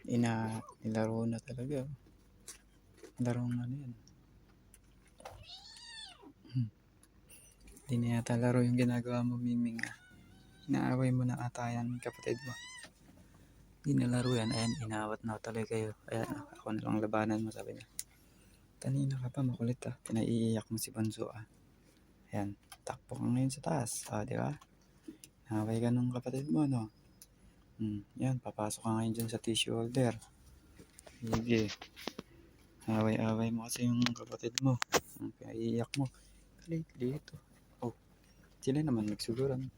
Nilaro na talaga. Larong ano yan. Hindi na yata laro yung ginagawa mo, Miming. Inaaway mo na ata yan, kapatid mo. Hindi na laro yan. Ayan, inawat na tuloy kayo. Ayan, ako na lang labanan mo, sabi niya. Kanina ka pa, makulit Pinaiiyak mo si Bunso Ayan, takpo ka ngayon sa taas. Di ba? Inaway ka ng kapatid mo, no? Yan, papasok ka ngayon dyan sa tissue holder. Sige. Away-away mo kasi yung kapatid mo. Pinaiiyak mo. Dito. Sila naman nagsuguran.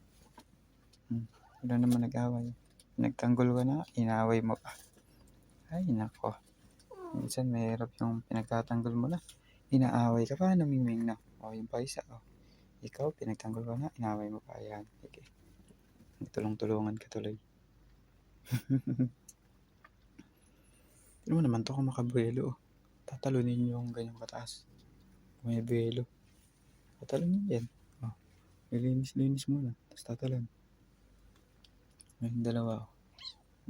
Sila naman nag-away. Nagtanggol ka na, inaway mo pa. Ay, nako. Minsan mahirap yung pinagtatanggol mo na. Inaaway ka pa, namiming na. Yung pa isa. Ikaw, pinagtanggol ka na, inaway mo pa. Ayan. Okay. Tulong-tulungan ka tuloy. Tignan mo naman to kung makabuelo. Tatalunin yung ganyang kataas. May buelo. Tatalunin yan. Linis muna. Tapos tatalon. Yung dalawa.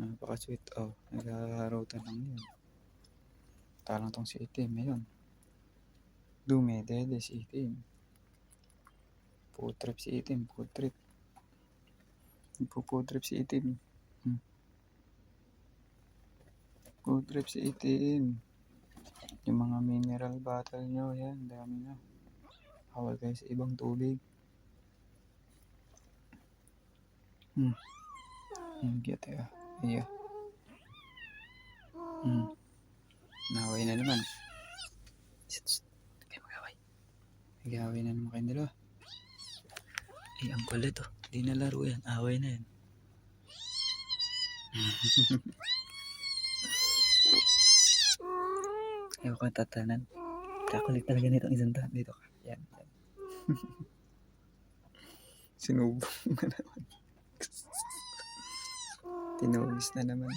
Napaka-sweet. Nag-aarutan lang yun. Talang tong si Itim. Ayun. Dumedede si Itim. Food trip si Itim. Food trip. Food trip si Itim. Food trip si Itim. Yung mga mineral bottle nyo. Yan. Dami na. Hawal kayo sa ibang tubig. Gete Iya. Naway na naman. Kayo mag-away. Nag-away na naman kayong dalawa. Ang kulit Di na laro yan. Away na yan. Ayaw kang tatanan. Kakulit talaga nitong isang tahan. Dito ka. Yan. Sinubong na naman. Tinubis na naman.